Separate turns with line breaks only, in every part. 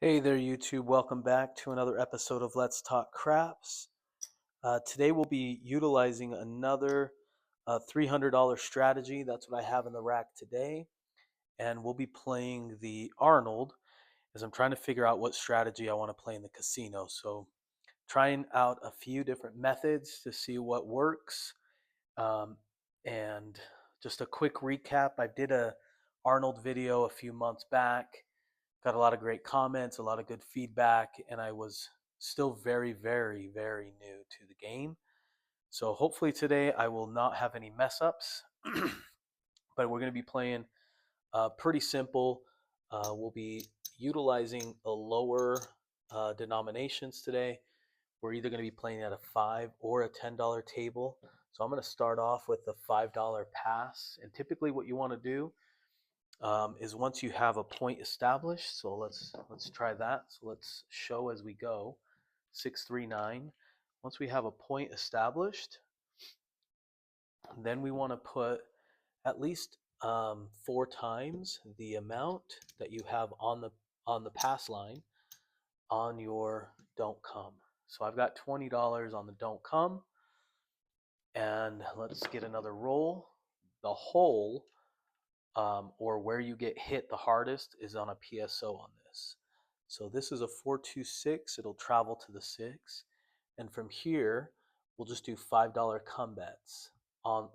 Hey there, YouTube. Welcome back to another episode of Let's Talk Craps. Today we'll be utilizing another $300 strategy. That's what I have in the rack today. And we'll be playing the Arnold as I'm trying to figure out what strategy I want to play in the casino. So, trying out a few different methods to see what works. Um, and just a quick recap, I did a Arnold video a few months back. Got a lot of great comments, a lot of good feedback, and I was still very, very, very new to the game. So hopefully today I will not have any mess ups, but we're going to be playing pretty simple. We'll be utilizing a lower denominations today. We're either going to be playing at a $5 or a $10 table. So I'm going to start off with the $5 pass. And typically what you want to do is once you have a point established. So let's try that. So let's show as we go. 639. Once we have a point established, then we want to put at least 4 times the amount that you have on the pass line on your don't come. So I've got $20 on the don't come, and let's get another roll. The hole or where you get hit the hardest is on a PSO on this. So this is a 426. It'll travel to the 6, and from here we'll just do $5 come bets on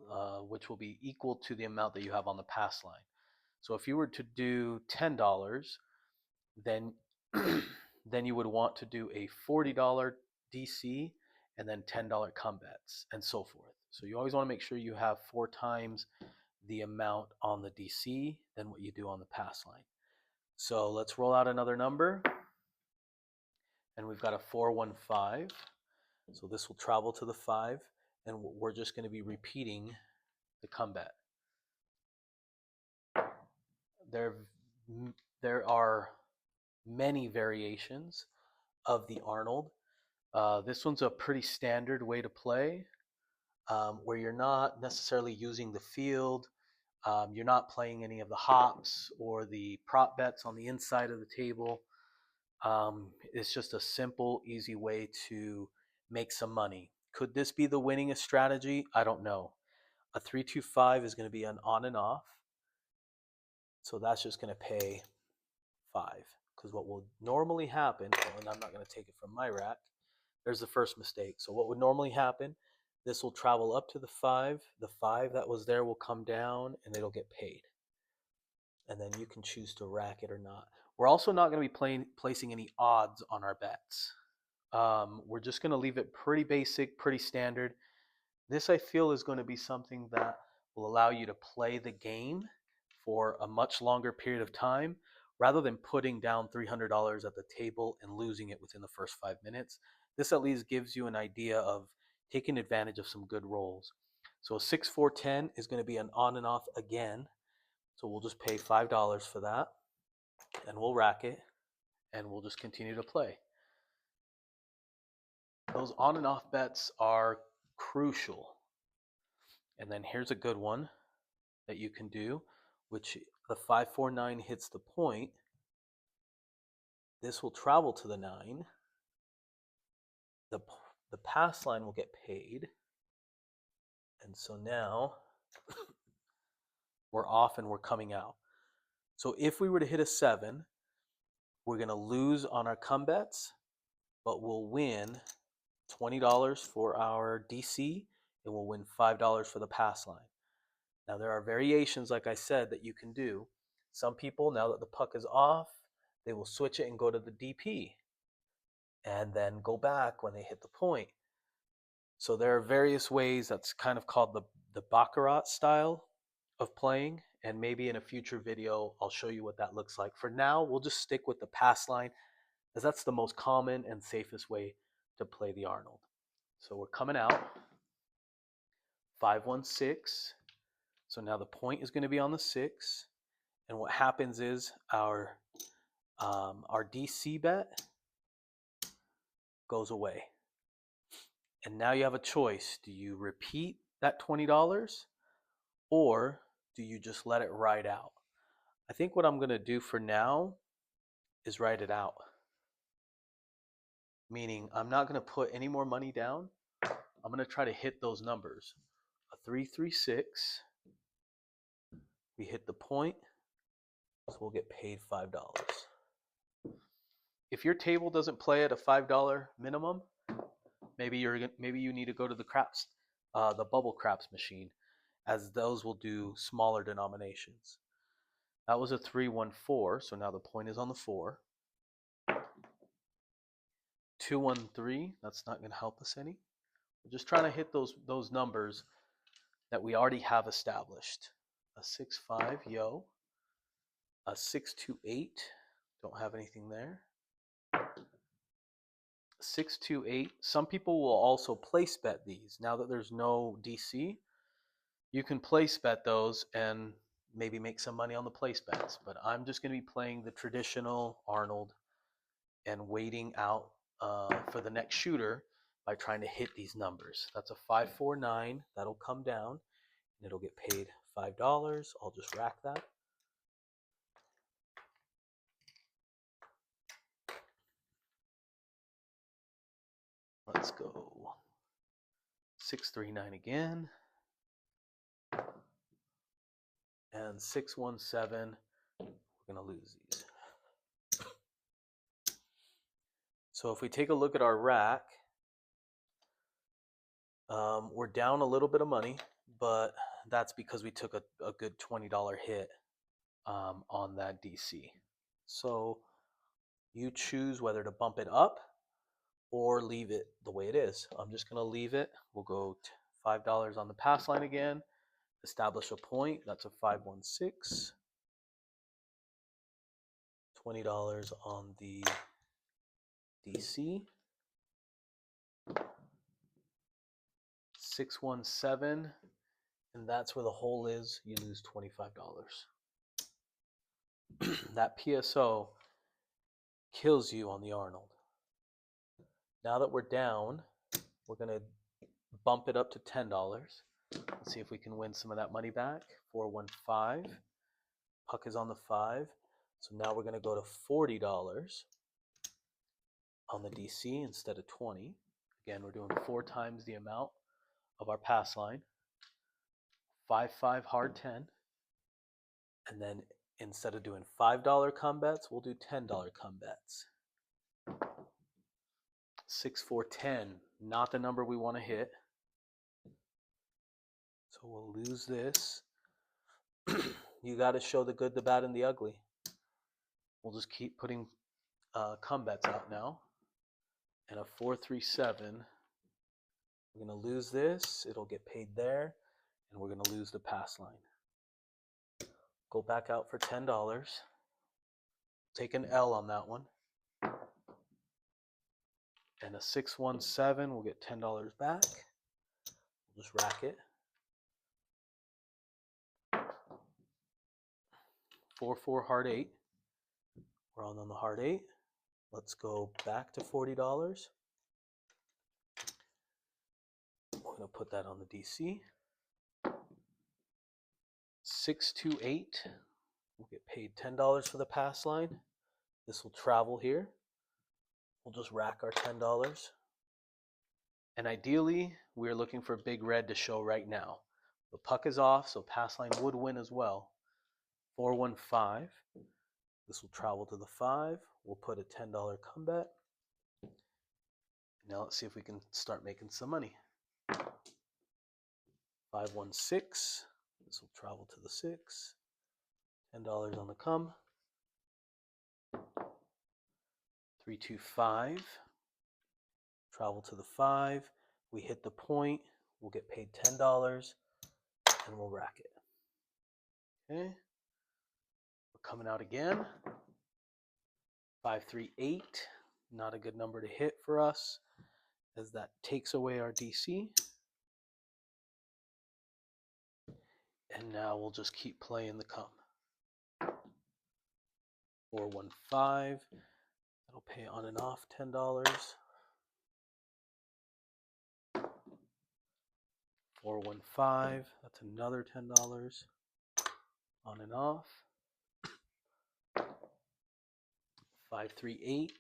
which will be equal to the amount that you have on the pass line. So if you were to do $10, then then you would want to do a $40 DC and then $10 come bets and so forth. So you always want to make sure you have 4 times the amount on the DC than what you do on the pass line. So let's roll out another number. And we've got a 415. So this will travel to the 5. And we're just going to be repeating the come bet. There are many variations of the Arnold. This one's a pretty standard way to play, where you're not necessarily using the field. You're not playing any of the hops or the prop bets on the inside of the table. It's just a simple, easy way to make some money. Could this be the winningest strategy? I don't know. A 3-2-5 is going to be an on and off. So that's just going to pay 5. Because what will normally happen, and I'm not going to take it from my rack, there's the first mistake. So what would normally happen, this will travel up to the 5. The 5 that was there will come down and it'll get paid. And then you can choose to rack it or not. We're also not going to be placing any odds on our bets. We're just going to leave it pretty basic, pretty standard. This, I feel, is going to be something that will allow you to play the game for a much longer period of time rather than putting down $300 at the table and losing it within the first 5 minutes. This at least gives you an idea of taking advantage of some good rolls. So a 6-4-10 is going to be an on and off again. So we'll just pay $5 for that, and we'll rack it, and we'll just continue to play. Those on and off bets are crucial. And then here's a good one that you can do, which the 5-4-9 hits the point. This will travel to the 9. The pass line will get paid. And so now we're off and we're coming out. So if we were to hit a 7, we're going to lose on our come bets, but we'll win $20 for our DC, and we'll win $5 for the pass line. Now, there are variations, like I said, that you can do. Some people, now that the puck is off, they will switch it and go to the DP and then go back when they hit the point. So there are various ways. That's kind of called the Baccarat style of playing, and maybe in a future video I'll show you what that looks like. For now, we'll just stick with the pass line, as that's the most common and safest way to play the Arnold. So we're coming out 5-1-6. So now the point is going to be on the 6, and what happens is our DC bet goes away. And now you have a choice. Do you repeat that $20 or do you just let it ride out? I think what I'm going to do for now is ride it out. meaning I'm not going to put any more money down. I'm going to try to hit those numbers. A 336, we hit the point, so we'll get paid $5. If your table doesn't play at a $5 minimum, maybe you need to go to the bubble craps machine, as those will do smaller denominations. That was a 314, so now the point is on the 4. 213, that's not going to help us any. We're just trying to hit those numbers that we already have established. A 6-5, yo. A 6-2-8, don't have anything there. 6-2-8, some people will also place bet these. Now that there's no DC, you can place bet those and maybe make some money on the place bets. But I'm just going to be playing the traditional Arnold and waiting out for the next shooter by trying to hit these numbers. That's a 5-4-9. That'll come down and it'll get paid $5. I'll just rack that. Let's go 6-3-9 again. And 6-1-7. We're going to lose these. So if we take a look at our rack, we're down a little bit of money, but that's because we took a good $20 hit on that DC. So you choose whether to bump it up or leave it the way it is. I'm just going to leave it. We'll go $5 on the pass line again, establish a point. That's a 5-1-6. $20 on the DC. 6-1-7, and that's where the hole is. You lose $25. That PSO kills you on the Arnold. Now that we're down, we're going to bump it up to $10. Let's see if we can win some of that money back. 4-1-5. Puck is on the 5. So now we're going to go to $40 on the DC instead of 20. Again, we're doing 4 times the amount of our pass line. 5-5 hard 10. And then instead of doing $5 come bets, we'll do $10 come bets. 6-4-10, not the number we want to hit. So we'll lose this. You got to show the good, the bad, and the ugly. We'll just keep putting come bets out now. And a 4-3-7. We're going to lose this. It'll get paid there. And we're going to lose the pass line. Go back out for $10. Take an L on that one. And a 6-1-7, we'll get $10 back. We'll just rack it. 4-4 hard 8. We're on the hard 8. Let's go back to $40. We're going to put that on the DC. 6-2-8. We'll get paid $10 for the pass line. This will travel here. We'll just rack our $10. And ideally, we're looking for big red to show right now. The puck is off, so pass line would win as well. 4-1-5. This will travel to the 5. We'll put a $10 come bet. Now let's see if we can start making some money. 5-1-6. This will travel to the 6. $10 on the come. 3-2-5. Travel to the 5. We hit the point. We'll get paid $10 and we'll rack it. Okay. We're coming out again. 5-3-8. Not a good number to hit for us, as that takes away our DC. And now we'll just keep playing the come. 4-1-5. That'll pay on and off $10. 4-1-5. That's another $10 on and off. 5-3-8.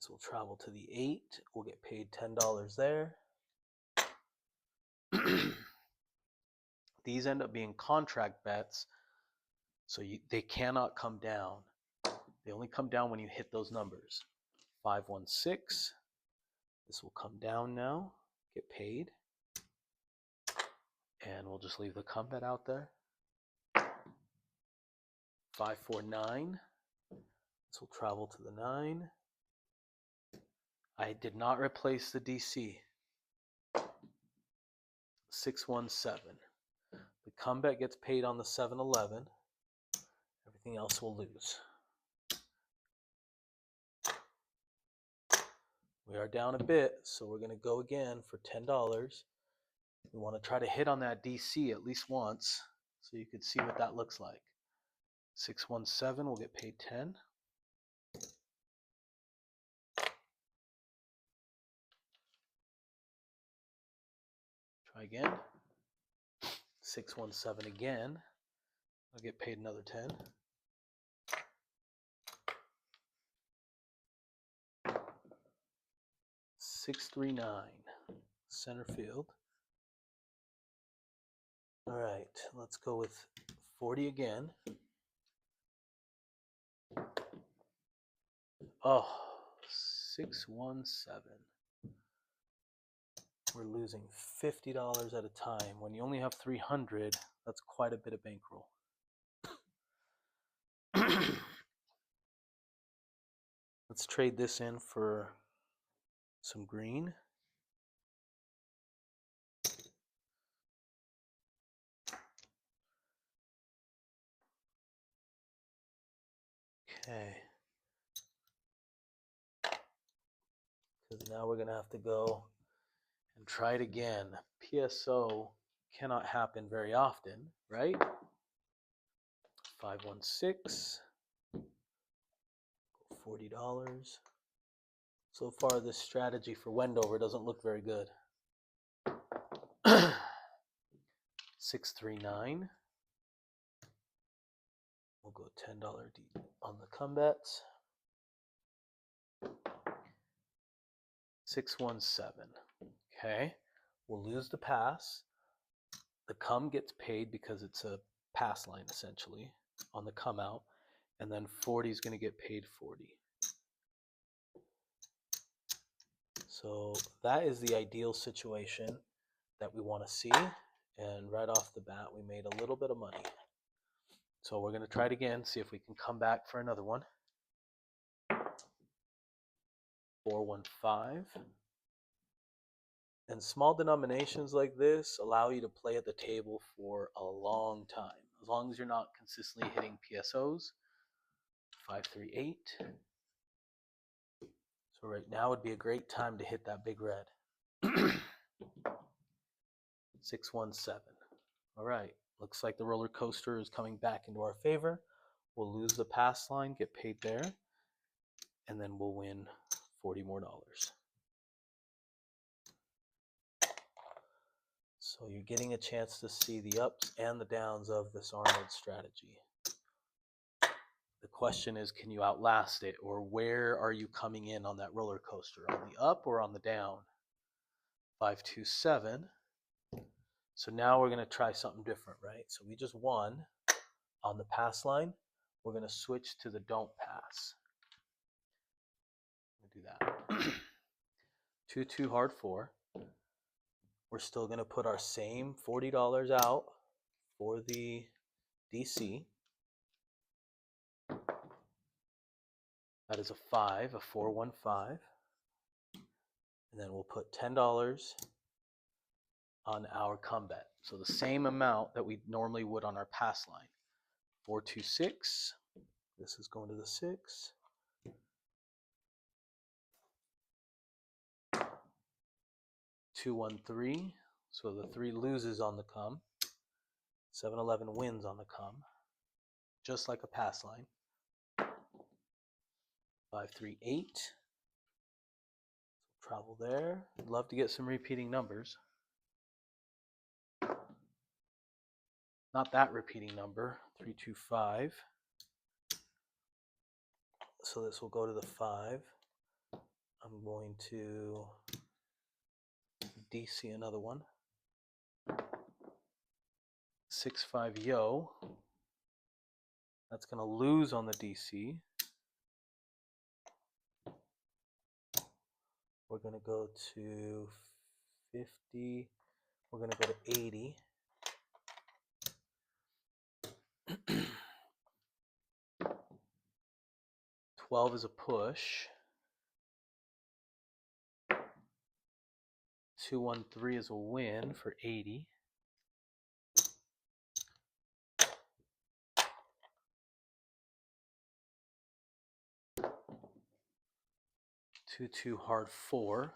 So we'll travel to the 8. We'll get paid $10 there. These end up being contract bets, so they cannot come down. They only come down when you hit those numbers. 516. This will come down now, get paid. And we'll just leave the come bet out there. 549. This will travel to the 9. I did not replace the DC. 617. The come bet gets paid on the 711. Everything else will lose. We are down a bit, so we're going to go again for $10. We want to try to hit on that DC at least once so you could see what that looks like. 617 will get paid 10. Try again. 617 again. I'll get paid another 10. $639. Center field. All right, let's go with 40 again. Oh, 617. We're losing $50 at a time. When you only have 300, that's quite a bit of bankroll. Let's trade this in for some green. Okay. Because now we're going to have to go and try it again. PSO cannot happen very often, right? 516. $40. So far, this strategy for Wendover doesn't look very good. 639. We'll go $10 deep on the come bets. 617. Okay. We'll lose the pass. The come gets paid because it's a pass line essentially on the come out. And then 40 is going to get paid 40. So that is the ideal situation that we want to see. And right off the bat, we made a little bit of money. So we're going to try it again, see if we can come back for another one. 415. And small denominations like this allow you to play at the table for a long time, as long as you're not consistently hitting PSOs. 538. So right now would be a great time to hit that big red. 617. All right, looks like the roller coaster is coming back into our favor. We'll lose the pass line, get paid there, and then we'll win $40 more. So you're getting a chance to see the ups and the downs of this Arnold strategy. The question is, can you outlast it, or where are you coming in on that roller coaster, on the up or on the down? 527. So now we're going to try something different, right? So we just won on the pass line. We're going to switch to the don't pass. Do that. 2-2 hard 4. We're still going to put our same $40 out for the DC. That is a 5, a 415. And then we'll put $10 on our come bet. So the same amount that we normally would on our pass line. 426. This is going to the 6. 213. So the 3 loses on the come. 711 wins on the come. Just like a pass line. 538. Travel there. I'd love to get some repeating numbers. Not that repeating number. 325. So this will go to the 5. I'm going to DC another one. 6-5 yo. That's going to lose on the DC. We're going to go to 50. We're going to go to 80. $12 is a push. 213 is a win for 80. Two hard 4.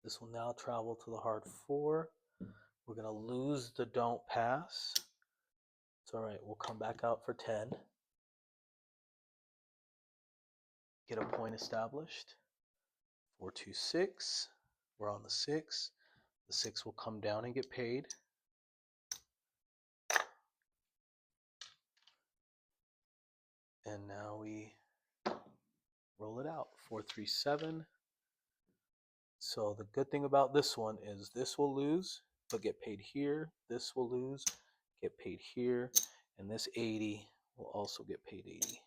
This will now travel to the hard 4. We're going to lose the don't pass. It's all right. We'll come back out for 10. Get a point established. 4-2-6. We're on the 6. The 6 will come down and get paid. And now we roll it out. 4-3-7. So the good thing about this one is this will lose, but get paid here. This will lose, get paid here. And this 80 will also get paid 80.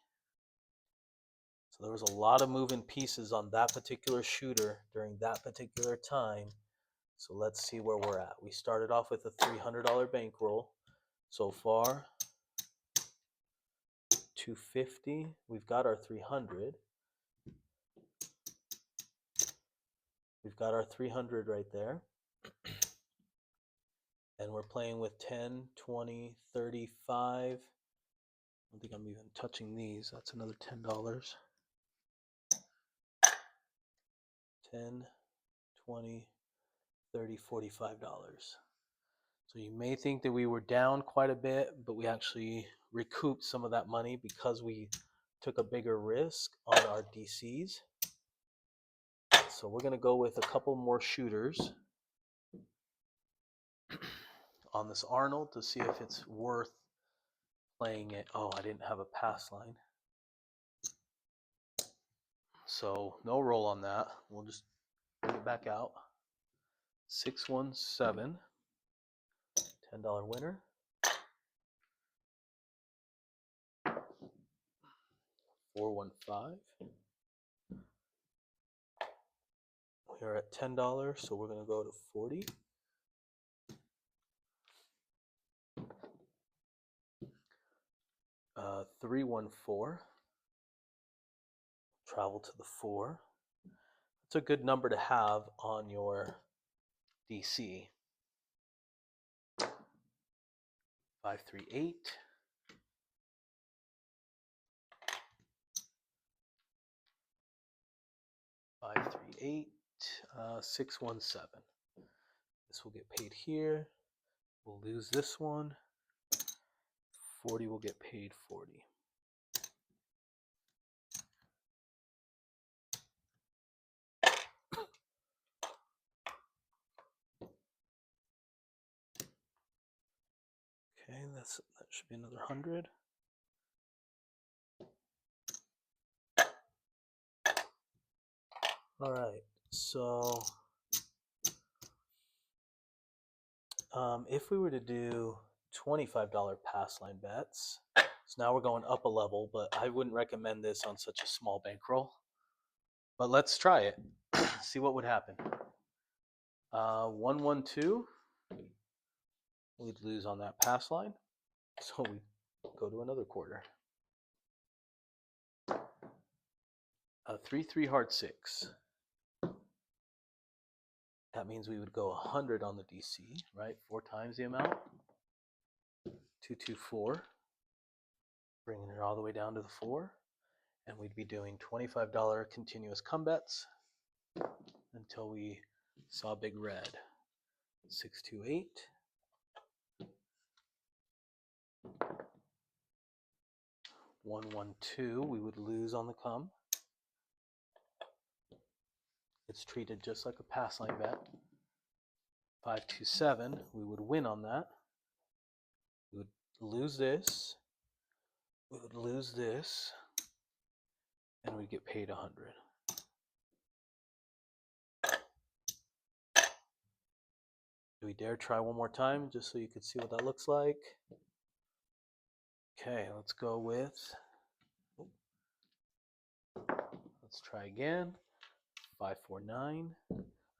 So there was a lot of moving pieces on that particular shooter during that particular time. So let's see where we're at. We started off with a $300 bankroll. So far, 250. We've got our 300. We've got our 300 right there. And we're playing with 10, 20, 35. I don't think I'm even touching these. That's another $10. 10, 20, 30, $45. So you may think that we were down quite a bit, but we actually recouped some of that money because we took a bigger risk on our DCs. So we're going to go with a couple more shooters on this Arnold to see if it's worth playing it. Oh, I didn't have a pass line. So no roll on that. We'll just bring it back out. 617. $10 winner. 415. We are at $10, so we're going to go to 40. 314. Travel to the 4. It's a good number to have on your DC. 538. 538. 617. This will get paid here. We'll lose this one. 40 will get paid 40. Okay, that should be another 100. All right, so if we were to do $25 pass line bets, so now we're going up a level, but I wouldn't recommend this on such a small bankroll. But let's try it, see what would happen. 112, we'd lose on that pass line, so we go to another quarter. 3-3 hard 6. That means we would go 100 on the DC, right? 4 times the amount. 224, bringing it all the way down to the 4. And we'd be doing $25 continuous come bets until we saw big red. 628. 112, we would lose on the come. It's treated just like a pass line bet. 527, we would win on that. We would lose this. We would lose this. And we'd get paid 100. Do we dare try one more time just so you can see what that looks like? Okay, let's go with, let's try again. 549.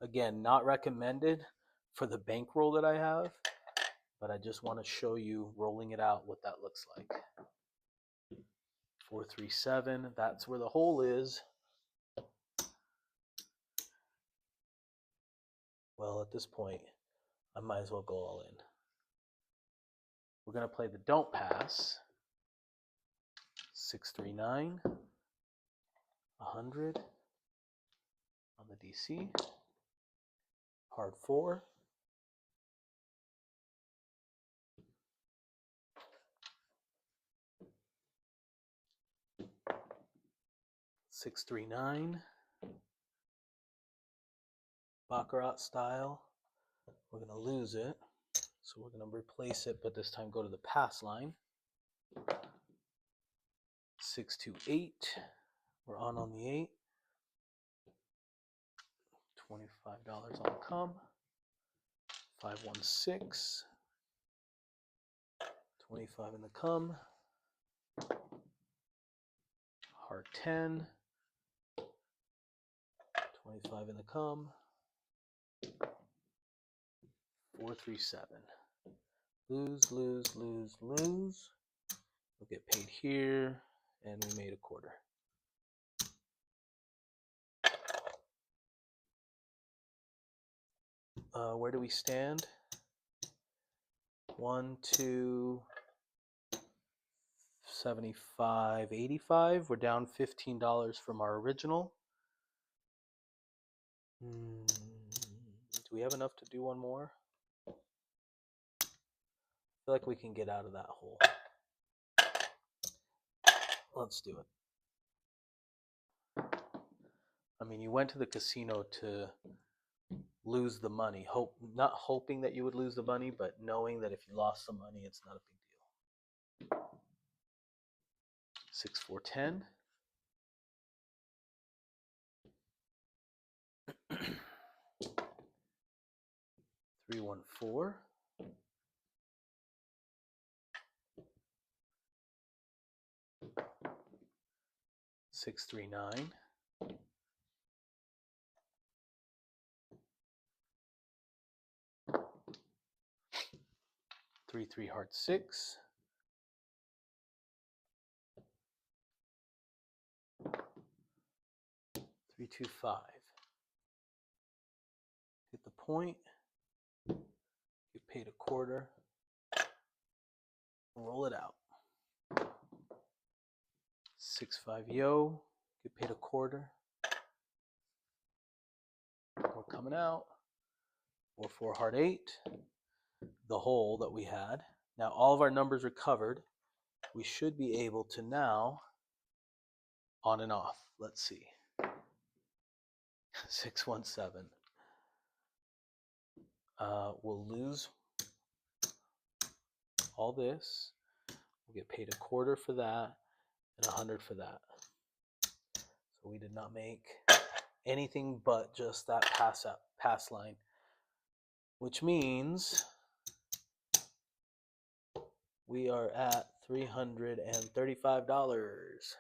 Again, not recommended for the bankroll that I have, but I just want to show you rolling it out what that looks like. 437, that's where the hole is. Well, at this point, I might as well go all in. We're going to play the don't pass. 639, 100 on the DC. Hard 4. Six, 3, 9. Baccarat style. We're going to lose it. So we're going to replace it, but this time go to the pass line. 6, 2, 8. We're on the 8. $25 on come. 516. 25 in the come. Heart 10. 25 in the come. 437. Lose, lose, lose, lose. We'll get paid here, and we made a quarter. Where do we stand? 1, 2, 75, 85. We're down $15 from our original. Do we have enough to do one more? I feel like we can get out of that hole. Let's do it. I mean, you went to the casino to lose the money, not hoping that you would lose the money, but knowing that if you lost the money, it's not a big deal. 6, 4, 10. 3, 1, 4. 6, 3, 9. 3, 3, heart 6. 3, 2, 5. Hit the point. Get paid a quarter. Roll it out. 6, 5, yo. Get paid a quarter. We're coming out. 4, 4, heart 8. The hole that we had. Now all of our numbers are covered. We should be able to now on and off. Let's see. 617. We'll lose all this. We'll get paid a quarter for that and 100 for that. So we did not make anything but just that pass line, which means we are at $335.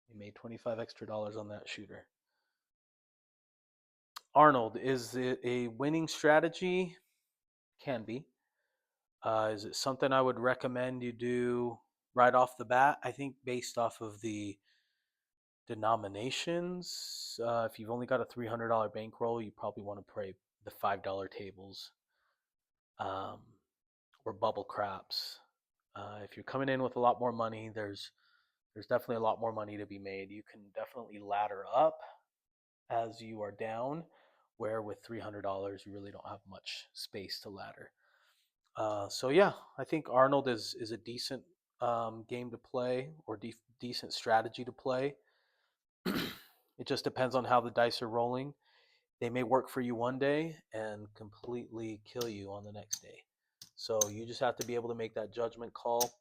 We made 25 extra dollars on that shooter. Arnold, is it a winning strategy? Can be. Is it something I would recommend you do right off the bat? I think based off of the denominations, if you've only got a $300 bankroll, you probably want to play the $5 tables or bubble craps. If you're coming in with a lot more money, there's definitely a lot more money to be made. You can definitely ladder up as you are down, where with $300 you really don't have much space to ladder. So yeah, I think Arnold is a decent game to play, or decent strategy to play. It just depends on how the dice are rolling. They may work for you one day and completely kill you on the next day. So you just have to be able to make that judgment call.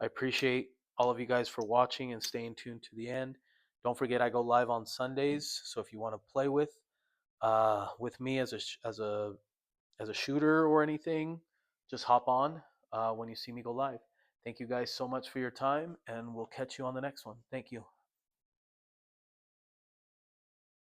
I appreciate all of you guys for watching and staying tuned to the end. Don't forget, I go live on Sundays, so if you want to play with me as as a shooter or anything, just hop on when you see me go live. Thank you guys so much for your time, and we'll catch you on the next one. Thank you.